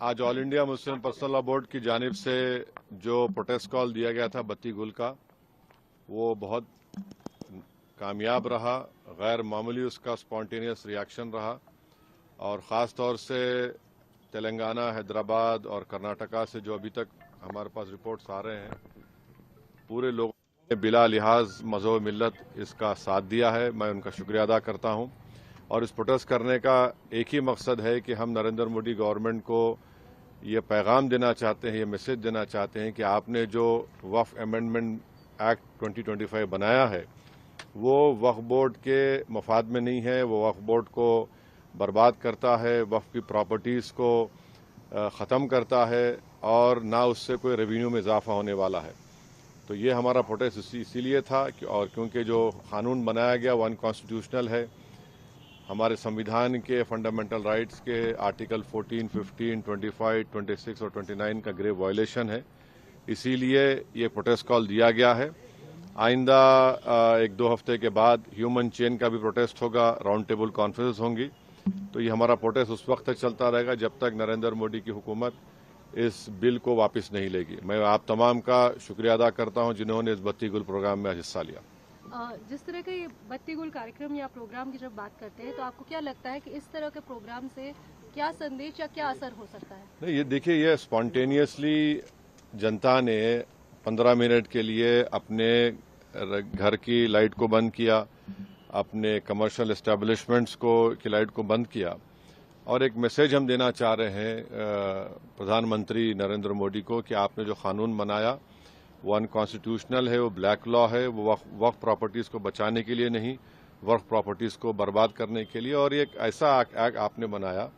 आज all India Muslim personal law board की जानिब से जो प्रोटेस्ट कॉल दिया गया था बत्ती गुल का, वो बहुत कामयाब रहा। गैर मामूली उसका स्पॉन्टेनियस रिएक्शन रहा और ख़ास तौर से तेलंगाना, हैदराबाद और कर्नाटका से जो अभी तक हमारे पास रिपोर्ट्स आ रहे हैं, पूरे लोगों ने बिला लिहाज मज़हब मिल्लत इसका साथ दिया है। मैं उनका शुक्रिया अदा करता हूं और इस प्रोटेस्ट करने का एक ही मकसद है कि हम नरेंद्र मोदी गवर्नमेंट को ये पैगाम देना चाहते हैं, ये मैसेज देना चाहते हैं कि आपने जो वक्फ अमेंडमेंट एक्ट 2025 बनाया है वो वक्फ बोर्ड के मफाद में नहीं है। वो वक्फ बोर्ड को बर्बाद करता है, वक्फ की प्रॉपर्टीज़ को ख़त्म करता है और ना उससे कोई रेवेन्यू में इजाफा होने वाला है। तो ये हमारा प्रोटेस्ट इसीलिए था और क्योंकि जो कानून बनाया गया वो अनकॉन्स्टिट्यूशनल है, हमारे संविधान के फंडामेंटल राइट्स के आर्टिकल 14, 15, 25, 26 और 29 का ग्रेव वायलेशन है। इसीलिए ये प्रोटेस्ट कॉल दिया गया है। आइंदा 1-2 हफ्ते के बाद ह्यूमन चेन का भी प्रोटेस्ट होगा, राउंड टेबल कॉन्फ्रेंस होंगी। तो ये हमारा प्रोटेस्ट उस वक्त तक चलता रहेगा जब तक नरेंद्र मोदी की हुकूमत इस बिल को वापस नहीं लेगी। मैं आप तमाम का शुक्रिया अदा करता हूं जिन्होंने इस बत्ती गुल प्रोग्राम में हिस्सा लिया। जिस तरह का ये बत्ती गुल कार्यक्रम या प्रोग्राम की जब बात करते हैं तो आपको क्या लगता है कि इस तरह के प्रोग्राम से क्या संदेश या क्या असर हो सकता है? नहीं, ये देखिए, ये स्पॉन्टेनियसली जनता ने 15 मिनट के लिए अपने घर की लाइट को बंद किया, अपने कमर्शियल एस्टेब्लिशमेंट्स की लाइट को बंद किया और एक मैसेज हम देना चाह रहे हैं प्रधानमंत्री नरेंद्र मोदी को कि आपने जो कानून बनाया वो अनकॉन्स्टिट्यूशनल है, वो ब्लैक लॉ है, वो वक्फ प्रॉपर्टीज़ को बचाने के लिए नहीं, वक्फ प्रॉपर्टीज़ को बर्बाद करने के लिए। और एक ऐसा एक्ट आपने बनाया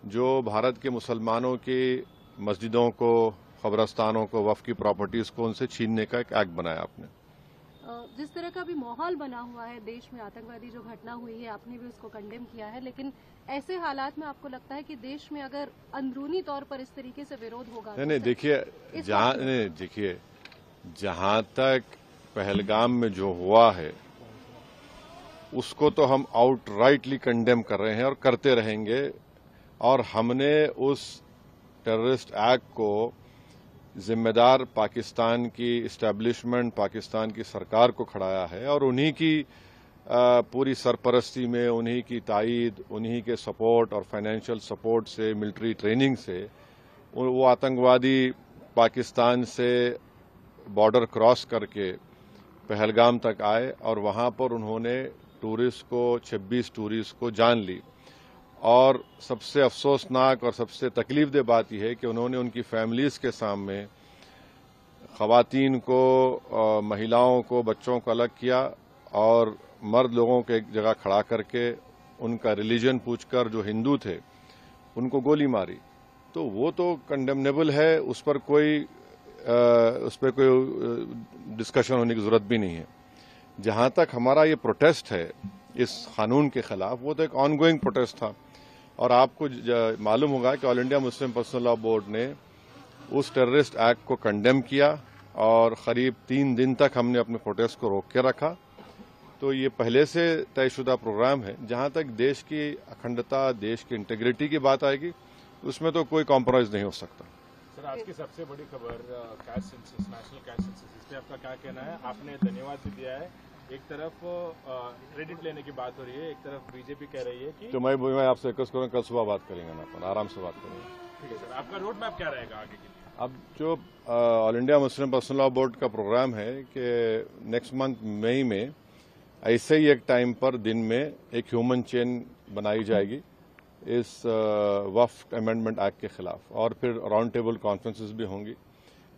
जो भारत के मुसलमानों की मस्जिदों को, कब्रस्तानों को, वक्फ की प्रॉपर्टीज़ को उनसे छीनने का एक एक्ट बनाया आपने। जिस तरह का भी माहौल बना हुआ है देश में, आतंकवादी जो घटना हुई है, आपने भी उसको कंडेम किया है, लेकिन ऐसे हालात में आपको लगता है कि देश में अगर अंदरूनी तौर पर इस तरीके से विरोध होगा? नहीं, देखिए, जहां तक पहलगाम में जो हुआ है उसको तो हम आउटराइटली कंडेम कर रहे हैं और करते रहेंगे। और हमने उस टेररिस्ट एक्ट को जिम्मेदार पाकिस्तान की इस्टेब्लिशमेंट, पाकिस्तान की सरकार को खड़ाया है और उन्हीं की पूरी सरपरस्ती में, उन्हीं की तायीद, उन्हीं के सपोर्ट और फाइनेंशियल सपोर्ट से, मिलिट्री ट्रेनिंग से वो आतंकवादी पाकिस्तान से बॉर्डर क्रॉस करके पहलगाम तक आए और वहां पर उन्होंने 26 टूरिस्ट को जान ली। और सबसे अफसोसनाक और सबसे तकलीफदेह बात यह है कि उन्होंने उनकी फैमिलीज के सामने खवातीन को, महिलाओं को, बच्चों को अलग किया और मर्द लोगों को एक जगह खड़ा करके उनका रिलीजन पूछकर, जो हिंदू थे, उनको गोली मारी। तो वो तो कंडेमनेबल है, उस पर कोई डिस्कशन होने की जरूरत भी नहीं है। जहां तक हमारा ये प्रोटेस्ट है इस कानून के खिलाफ, वो तो एक ऑनगोइंग प्रोटेस्ट था और आपको मालूम होगा कि all India Muslim personal law board ने उस टेररिस्ट एक्ट को कंडेम किया और करीब 3 दिन तक हमने अपने प्रोटेस्ट को रोक के रखा। तो ये पहले से तयशुदा प्रोग्राम है। जहां तक देश की अखंडता, देश की इंटीग्रिटी की बात आएगी, उसमें तो कोई कॉम्प्रोमाइज नहीं हो सकता। सर, आज की सबसे बड़ी खबर caste census, national caste census, इस पर आपका क्या कहना है? आपने धन्यवाद भी दिया है, एक तरफ क्रेडिट लेने की बात हो रही है, एक तरफ बीजेपी कह रही है कि तो मैं आपसे रिक्वेस्ट करूंगा, कल सुबह बात करेंगे ना, अपन आराम से बात करेंगे। ठीक है सर, आपका रोड मैप क्या रहेगा आगे के लिए? अब जो all India Muslim personal law board का प्रोग्राम है कि नेक्स्ट मंथ मई में ऐसे ही एक टाइम पर दिन में एक ह्यूमन चेन बनाई जाएगी इस वक्फ अमेंडमेंट एक्ट के खिलाफ और फिर राउंड टेबल कॉन्फ्रेंसेस भी होंगी।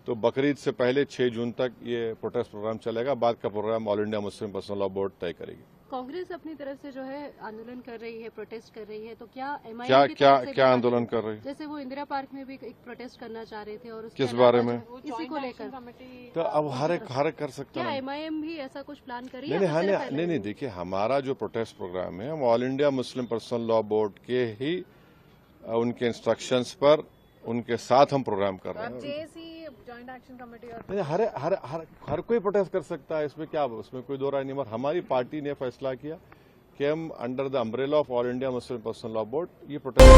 तो बकरीद से पहले 6 जून तक ये प्रोटेस्ट प्रोग्राम चलेगा। बाद का program all India Muslim personal law board तय करेगी। कांग्रेस अपनी तरफ से जो है आंदोलन कर रही है, प्रोटेस्ट कर रही है, तो क्या एमआईएम क्या आंदोलन कर रही है? जैसे वो इंदिरा पार्क में भी एक प्रोटेस्ट करना चाह रहे थे और किस बारे में? इसी को लेकर। तो अब हर एक कर सकते क्या हैं। एमआईएम भी ऐसा कुछ प्लान कर रही है? नहीं, देखिए, हमारा जो प्रोटेस्ट प्रोग्राम है हम all India Muslim personal law board के ही उनके इंस्ट्रक्शंस पर, उनके साथ हम प्रोग्राम कर रहे हैं। जॉइंट एक्शन कमेटी और हर कोई प्रोटेस्ट कर सकता है, इसमें क्या, उसमें कोई दो राय नहीं। मगर हमारी पार्टी ने फैसला किया कि हम under the umbrella of all India Muslim personal law board ये प्रोटेस्ट